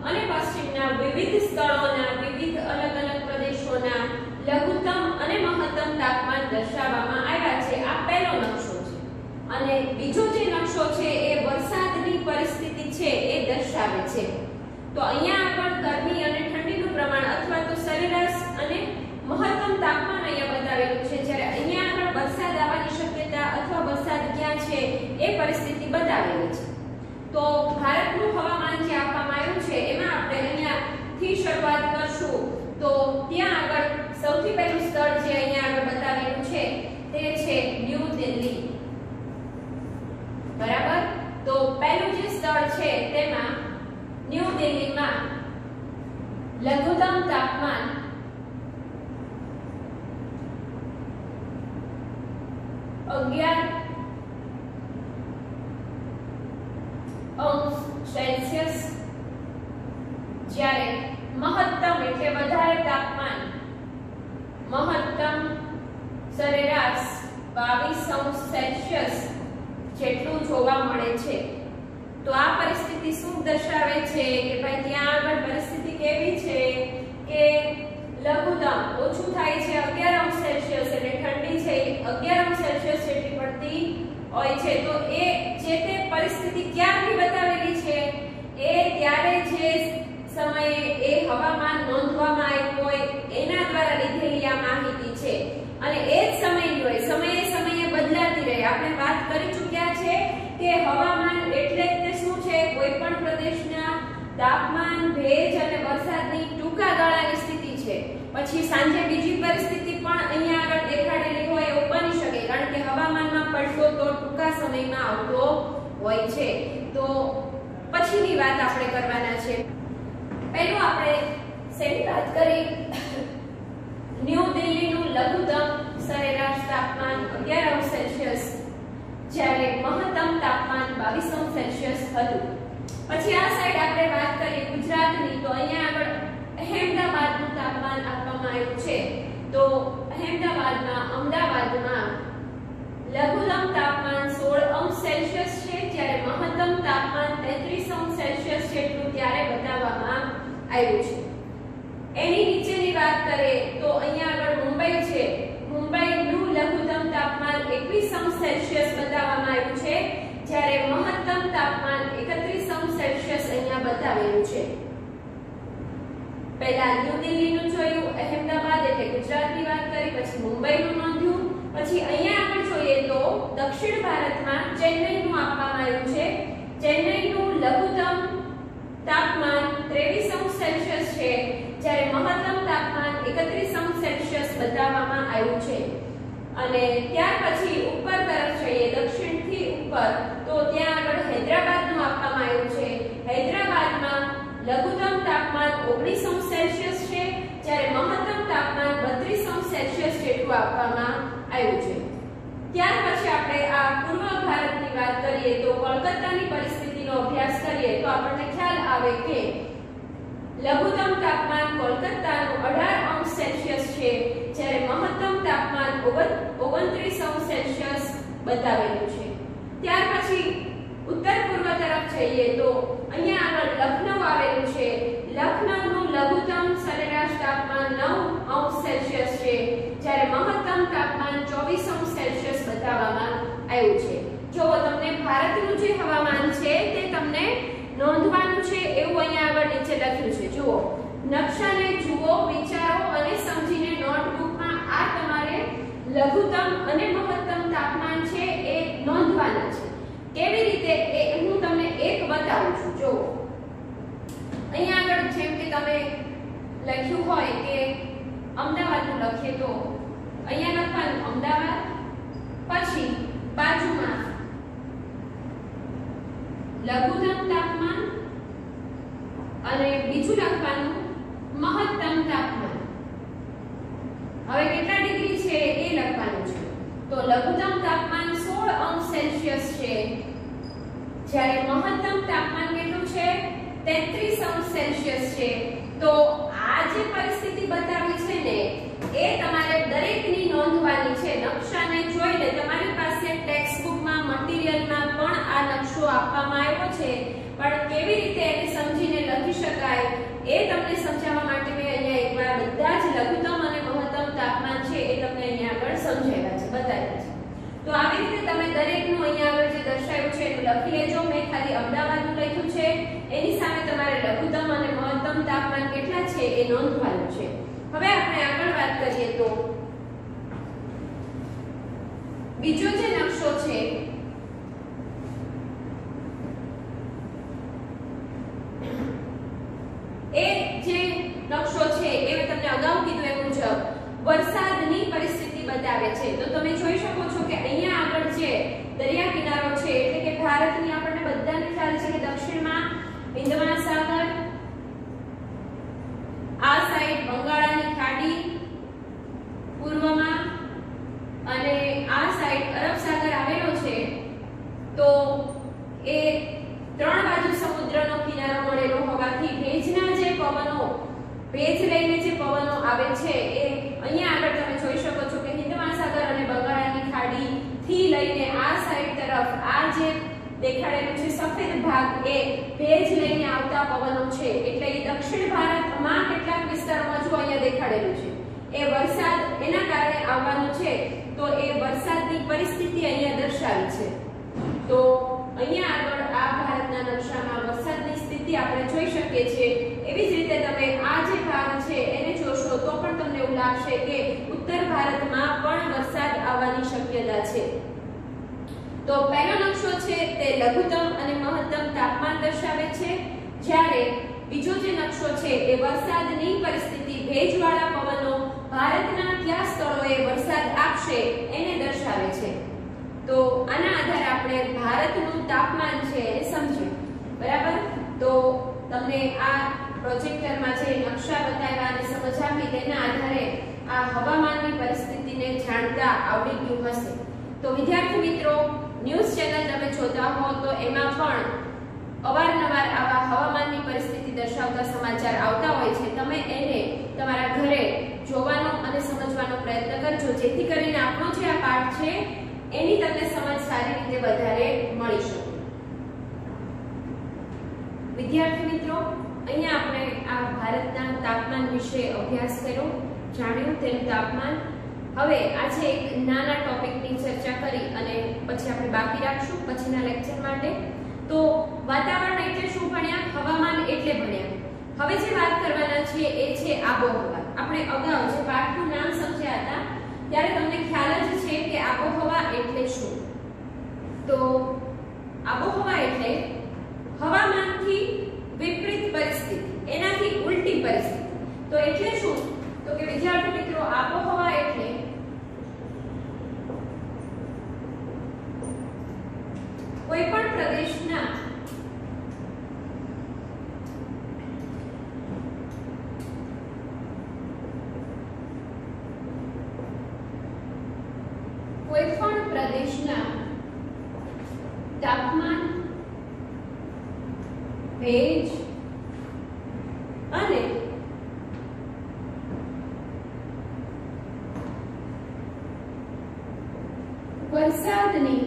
Speaker 1: અને પશ્ચિમના વિવિધ સ્થળોના, વિવિધ અલગ અલગ પ્રદેશોના લઘુત્તમ અને મહત્તમ તાપમાન દર્શાવવામાં આવ્યા છે. આ પહેલો નકશો છે. અને બીજો જે નકશો છે એ વરસાદની પરિસ્થિતિ છે એ દર્શાવે છે. તો અહીંયા આગળ ગરમી અને ઠંડીનું પ્રમાણ અથવા તો સરેરાશ અને મહત્તમ તાપમાન અહીંયા બતાવેલું છે, જ્યારે અહીંયા આગળ વરસાદ આવવાની શક્યતા અથવા વરસાદ ક્યાં છે એ પરિસ્થિતિ બતાવેલી છે. તો ભારતનું હવામાન જે આપવામાં આવ્યું છે એમાં આપણે અહીંયાથી શરૂઆત કરશું. તો ત્યાં આગળ સૌથી પહેલું સ્થળ જે અહીંયા આગળ બતાવેલું છે તે છે ન્યૂ દિલ્હી. બરાબર. તો પહેલું જે સ્થળ છે તેમાં ન્યૂ દિલ્હીમાં લઘુત્તમ તાપમાન 11°C, જ્યારે મહત્તમ એટલે વધારે તાપમાન, મહત્તમ સરેરાશ 22°C જેટલું જોવા મળે છે. તો આ પરિસ્થિતિ શું દર્શાવે છે કે ભાઈ ત્યાં આગળ પરિસ્થિતિ કેવી છે કે લઘુત્તમ ઓછું થાય છે 11°C એટલે ઠંડી છે 11°C જેટલી પડતી હોય છે. તો એ જે તે પરિસ્થિતિ ક્યાંથી બતાવેલી છે એ ત્યારે જે સમયે એ હવામાન નોંધવામાં આવ્યું હોય એના દ્વારા લીધેલી આ માહિતી છે. અને એ જ સમયની હોય, સમયે સમયે બદલાતી રહે. આપણે વાત કરી ચૂક્યા છે કે હવામાન એટલે તે શું છે, કોઈ પણ પ્રદેશના તાપમાન, ભેજ અને વરસાદની ટૂંકા ગાળાની સ્થિતિ છે. પછી સાંજે બીજી પરિસ્થિતિ પણ અહીંયા આગળ દેખાડેલી હોય એવું બની શકે, કારણ કે હવામાનમાં પલટો તો ટૂંકા સમયમાં આવતો હોય છે. તો પછીની વાત આપણે કરવાના છે. પહેલું આપણે શેની વાત કરી? ન્યૂ દિલ્હીનું લઘુત્તમ સરેરાશ તાપમાન 11°C, જ્યારે મહત્તમ તાપમાન 22°C હતું. પછી આ સાઈડ આપણે વાત કરીએ ગુજરાતની, તો અહીંયા આગળ અહેમદાબાદનું તાપમાન આપવામાં આવ્યું છે. તો અહેમદાબાદમાં, અમદાવાદમાં લઘુત્તમ તાપમાન 16°C છે, જ્યારે મહત્તમ તાપમાન 33°C જેટલું ત્યારે બતાવવામાં આવ્યું છે. એની નીચેની વાત કરીએ તો અહીંયા આગળ મુંબઈ છે. મુંબઈનું લઘુત્તમ તાપમાન 21°C બતાવવામાં આવ્યું છે, જ્યારે મહત્તમ તાપમાન 31°C અહીંયા બતાવેલું છે. પહેલા ન્યૂ દિલ્હીનું જોયું, અહેમદાબાદ એટલે ગુજરાતની વાત કરી, પછી મુંબઈનું નોંધ્યું. પછી અહીંયા આગળ જોઈએ તો દક્ષિણ ભારતમાં ચેન્નઈનું આપવામાં આવ્યું છે. ચેન્નઈનું લઘુત્તમ તાપમાન 23°C છે, જ્યારે મહત્તમ તાપમાન 31°C બતાવવામાં આવ્યું છે. અને ત્યાર પછી ઉપર તરફ જઈએ, દક્ષિણથી ઉપર, તો ત્યાં આગળ હૈદરાબાદનું આપવામાં આવ્યું છે. હૈદરાબાદમાં લઘુત્તમ તાપમાન 19°C છે, જ્યારે મહત્તમ તાપમાન 32°C જેટલું આપવામાં આવ્યું છે. ત્યાર પછી આપણે આ પૂર્વ ભારતની વાત કરીએ તો કોલકાતાની પરિસ્થિતિ પરિસ્થિતિનો અભ્યાસ કરીએ તો આપણને ખ્યાલ આવે કે લઘુત્તમ તાપમાન કોલકાતાનું 18 અંશ સેલ્સિયસ છે, જ્યારે મહત્તમ તાપમાન 29 અંશ સેલ્સિયસ બતાવેલું છે. ત્યાર પછી ઉત્તર પૂર્વ તરફ જઈએ તો અહીંયા આગળ લખનઉ આવેલું છે. લખનઉનું લઘુત્તમ સરેરાશ તાપમાન 9 અંશ સેલ્સિયસ છે, જ્યારે મહત્તમ તાપમાન 24 અંશ સેલ્સિયસ બતાવવામાં આવ્યું છે. જો તમને ભારતનું જે હવામાન છે તે તમને નોંધવાનું છે એવું અહીંયા આગળ નીચે લખ્યું છે. જુઓ, નકશાને જુઓ, વિચારો અને સમજીને નોટબુકમાં આ તમારે લઘુત્તમ અને મહત્તમ તાપમાન છે એ નોંધવાના છે. કેવી રીતે એ હું તમને એક બતાવું છું. જુઓ, અહીંયા આગળ જેમ કે તમે લખ્યું હોય કે અમદાવાદનું લખીએ તો અહીંયા લખવાનું અમદાવાદ, પછી બાજુમાં લઘુત્તમ તાપમાન અને બીજું લખવાનું મહત્તમ તાપમાન. હવે કેટલા ડિગ્રી છે એ લખવાનું છે. તો લઘુત્તમ તાપમાન 16 અંશ સેલ્સિયસ છે, જ્યારે મહત્તમ તાપમાન કેટલું છે 33 અંશ સેલ્સિયસ છે. તો આ જે પરિસ્થિતિ બતાવી છે ને એ તમારે દરેકની નોંધવાની છે. નકશાને જોઈને તમારી પાસે ટેક્સ્ટ બુકમાં મટીરીયલમાં પણ આ નકશો આપવામાં આવ્યો છે, પણ કેવી રીતે એને સમજીને લખી શકાય એ તમને સમજાવવા માટે મેં અહીંયા એકવાર બધા જ લઘુત્તમ અને મહત્તમ તાપમાન છે એ તમને અહીંયા આગળ સમજાવ્યા છે, બતાવ્યા છે. તો આવી રીતે તમે દરેકનું અહીંયા આગળ જે દર્શાવ્યું છે એનું લખી લેજો. મેં ખાલી અમદાવાદનું લખ્યું છે, એની સામે તમારે લઘુત્તમ અને મહત્તમ તાપમાન કેટલા છે એ નોંધવાનું છે. હવે આપણે આગળ વાત કરીએ તો બીજો જે નકશો છે એ જે નકશો છે એ તમને અગાઉ કીધું એ મુજબ વરસાદની પરિસ્થિતિ બતાવે છે. તો તમે જોઈ શકો છો કે અહીંયા આગળ જે દરિયા કિનારો છે એટલે કે ભારતની આપણને બધાને ખ્યાલ છે કે દક્ષિણમાં હિંદ મહાસાગર, આ સાઈડ બંગાળાની ખાડી, પૂર્વમાં અને આ સાઈડ અરબ સાગર આવેલો છે. તો એ ત્રણ બાજુ સમુદ્રનો કિનારો મળેલો હોવાથી ભેજના જે પવનો, ભેજ લઈને જે પવનો આવે છે એ અહીંયા આગળ તમે જોઈ શકો છો કે હિંદ મહાસાગર અને બંગાળાની ખાડી થી લઈને આ સાઈડ તરફ આ જે દેખાડેલું છે સફેદ ભાગ એ ભેજ લઈને આવતા પવનો છે. એટલે એ દક્ષિણ ભારતમાં કેટલાક વિસ્તારોમાં જો અહીંયા દેખાડેલું છે એ વરસાદ એના કારણે આવવાનો છે. તો એ વરસાદની પરિસ્થિતિ અહીંયા દર્શાવી છે. તો અહીંયા આગળ આ ભારતના નકશામાં વરસાદની સ્થિતિ આપણે જોઈ શકીએ છીએ. એવી જ રીતે તમે આ જે ભાગ છે એને જોશો તો પણ તમને એવું લાગશે કે ઉત્તર ભારતમાં પણ વરસાદ આવવાની શક્યતા છે. તો પહેલો નકશો છે તે લઘુત્તમ અને મહત્તમ તાપમાન દર્શાવે છે, જ્યારે બીજો જે નકશો છે એ વરસાદની પરિસ્થિતિ, ભેજવાળા પવનો ભારતના કયા સ્થળોએ વરસાદ આપશે એને દર્શાવે છે. તો આના આધારે આપણે ભારતનું તાપમાન છે એને સમજીએ. બરાબર? તો તમને આ પ્રોજેક્ટરમાં જે નકશા બતાવ્યા અને સમજ આપી તેના આધારે આ હવામાનની પરિસ્થિતિને જાણતા આવડી ગયું હશે. તો વિદ્યાર્થી મિત્રો, ન્યૂઝ ચેનલ તમે જોતા હો તો એમાં પણ અવારનવાર આવા હવામાનની પરિસ્થિતિ દર્શાવતા સમાચાર આવતા હોય છે. તમે એને તમારા ઘરે જોવાનો અને સમજવાનો પ્રયત્ન કરજો, જેથી કરીને આપણો જે આ પાઠ છે એની તમને સમજ સારી રીતે વધારે મળી શકે. વિદ્યાર્થી મિત્રો, અહીંયા આપણે આ ભારતના તાપમાન વિશે અભ્યાસ કર્યો, જાણ્યું તેનું તાપમાન. હવે આજે એક નાના ટોપિકની ચર્ચા કરી અને પછી આપણે બાકી રાખશું પછીના લેક્ચર માટે. તો વાતાવરણ એટલે શું ભણ્યા? હવામાન એટલે ભણ્યા. હવે જે વાત કરવાના છે એ છે આબોહવા. આપણે અગાઉ જે પાઠનું નામ સમજ્યા હતા ત્યારે તમને ખ્યાલ જ છે કે આબોહવા એટલે શું. તો આબોહવા એટલે હવામાનથી વિપરીત પરિસ્થિતિ, એનાથી ઉલટી પરિસ્થિતિ. તો એટલે શું? તો કે વિદ્યાર્થી મિત્રો, આબોહવા એટલે કોઈ પણ પ્રદેશના તાપમાન ભેજ અને વરસાદની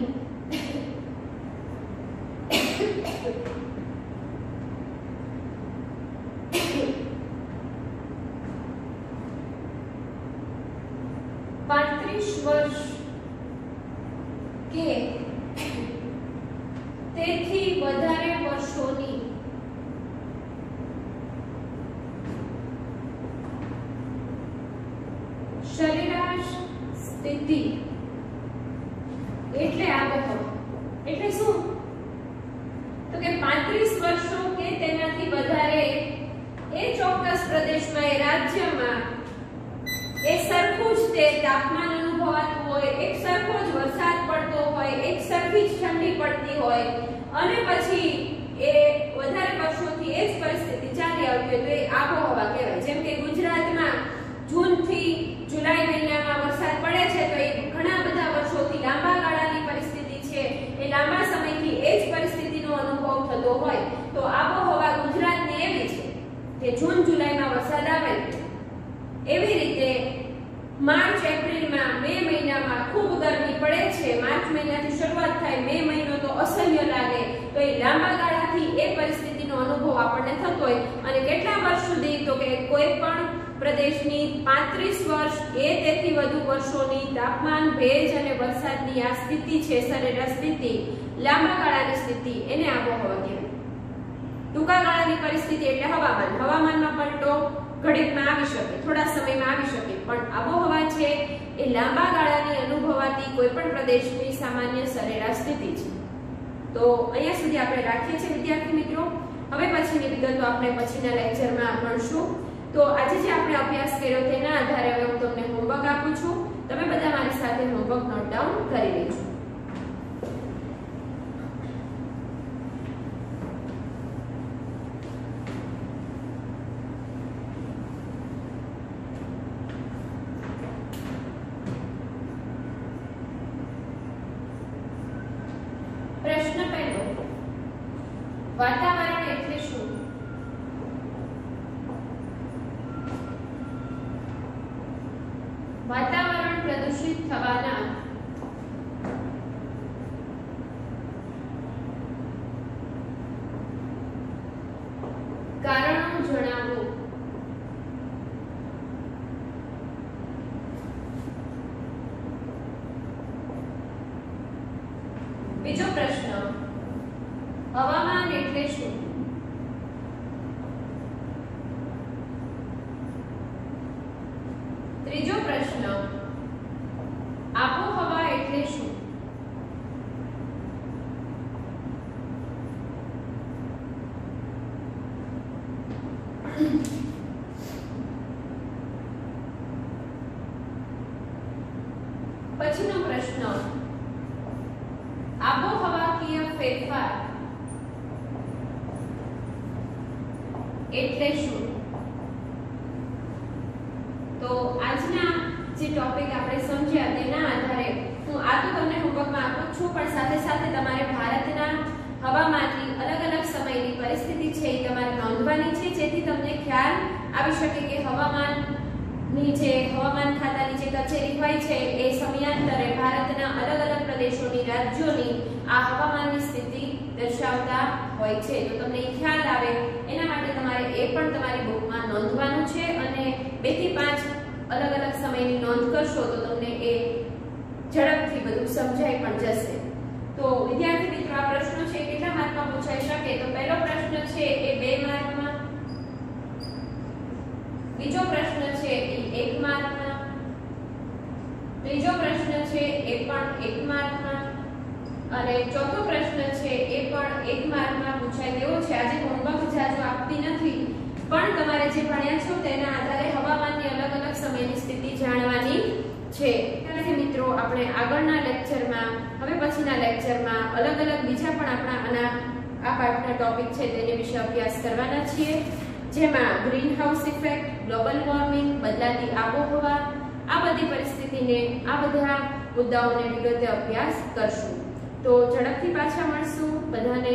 Speaker 1: વર્ષ કે તેથી વધારે વર્ષોની સરેરાશ સ્થિતિ એટલે આબોહવા એટલે શું? તો કે 35 વર્ષો કે તેનાથી વધારે એ ચોક્કસ પ્રદેશમાં એ રાજ્યમાં એ સરખું જ તે તાપમાન અનુભવાતું હોય, એક સરખો જ વરસાદ પડતો હોય, એક સરખી જ ઠંડી પડતી હોય અને પછી એ વધારે વર્ષોથી એ જ પરિસ્થિતિ ચાલી આવતી હોય તો એ આબોહવા કહેવાય. જેમ કે ગુજરાતમાં જૂન થી જુલાઈ મહિનામાં વરસાદ પડે છે તો એ ઘણા બધા વર્ષોથી લાંબા ગાળાની પરિસ્થિતિ છે, એ લાંબા સમયથી એ જ પરિસ્થિતિનો અનુભવ થતો હોય તો આબોહવા ગુજરાતની એવી છે કે જૂન જુલાઈમાં વરસાદ આવે. એવી રીતે માર્ચ એપ્રિલમાં મે મહિનામાં ખૂબ ગરમી પડે છે, માર્ચ મહિનાથી શરૂઆત થાય, મે મહિનો તો અસહ્ય લાગે તો એ લાંબા ગાળાથી એ પરિસ્થિતિનો અનુભવ આપણને થતો હોય. અને કેટલા વર્ષ સુધી? તો કે કોઈ પણ પ્રદેશની 35 વર્ષ કે તેથી વધુ વર્ષોની તાપમાન, ભેજ અને વરસાદની આ સ્થિતિ છે, સરેરાશ સ્થિતિ, લાંબા ગાળાની સ્થિતિ, એને આબોહવા કહેવાય. ટૂંકા ગાળાની પરિસ્થિતિ એટલે હવામાન. હવામાનમાં પલટો ઘડીકમાં આવી શકે, થોડા સમયમાં આવી શકે, પણ આબોહવા છે એ લાંબા ગાળાની અનુભવાતી કોઈ પણ પ્રદેશની સામાન્ય સરેરાશ સ્થિતિ છે. તો અહીંયા સુધી આપણે રાખીએ છીએ વિદ્યાર્થી મિત્રો. હવે પછીની વિગતો આપણે પછીના લેક્ચરમાં ભણશું. તો આજે જે આપણે અભ્યાસ કર્યો તેના આધારે હવે હું તમને હોમવર્ક આપું છું. તમે બધા મારી સાથે હોમવર્ક નોટ ડાઉન કરી લેજો. પ્રશ્ન પહેલો, વાતાવરણ એટલે શું? વાતાવરણ પ્રદૂષિત થવાના કારણો જણાવો. બીજો પ્રશ્ન, હવામાન એટલે શું? ત્રીજો પ્રશ્ન, આબોહવા એટલે શું? પછીનો પ્રશ્ન, આબોહવાકીય ફેરફાર એટલે શું? તો આજના જે ટોપિક આપણે સમજ્યા તેના આધારે હું આ તો તમને હોમવર્કમાં આપું છું, પણ સાથે સાથે તમારે ભારતના હવામાનની અલગ અલગ સમયની પરિસ્થિતિ છે એ તમારે નોંધવાની છે, જેથી તમને ખ્યાલ આવી શકે કે હવામાનની જે હવામાન ખાતાની જે કચેરી હોય છે એ સમયાંતરે ભારતના અલગ અલગ પ્રદેશોની, રાજ્યોની આ હવામાનની સ્થિતિ દર્શાવતા હોય છે. તો તમને એ ખ્યાલ આવે એના માટે તમારે એ પણ તમારી બુકમાં નોંધવાનું છે અને 2 થી 5 અલગ અલગ સમયની નોંધ કરશો તો તમને એ ઝડપથી બધું સમજાઈ પણ જશે. તો વિદ્યાર્થી મિત્રો, આ પ્રશ્નો છે કેટલા માર્કમાં પૂછાઈ શકે? તો પહેલો પ્રશ્ન છે એ 2 માર્કમાં, બીજો પ્રશ્ન છે એ 1 માર્કમાં, ત્રીજો પ્રશ્ન છે એ પણ 1 માર્કમાં અને ચોથો પ્રશ્ન છે એ પણ 1 માર્કમાં પૂછાય તેવો છે. આજે હોમવર્ક જાજો આપતી નથી, પણ તમારે જે ભણ્યા છો તેના આધારે હવામાનની અલગ અલગ સમયની સ્થિતિ જાણવાની છે. એટલે મિત્રો, આપણે આગળના લેક્ચરમાં, હવે પછીના લેક્ચરમાં અલગ અલગ બીજા પણ આપણા આ પાઠના ટોપિક છે તેની વિશે અભ્યાસ કરવાના છીએ, જેમાં green house effect, global warming, બદલાતી આબોહવા, આ બધી પરિસ્થિતિને, આ બધા મુદ્દાઓને વિગતે અભ્યાસ કરશું. તો ઝડપથી પાછા મળશું. બધાને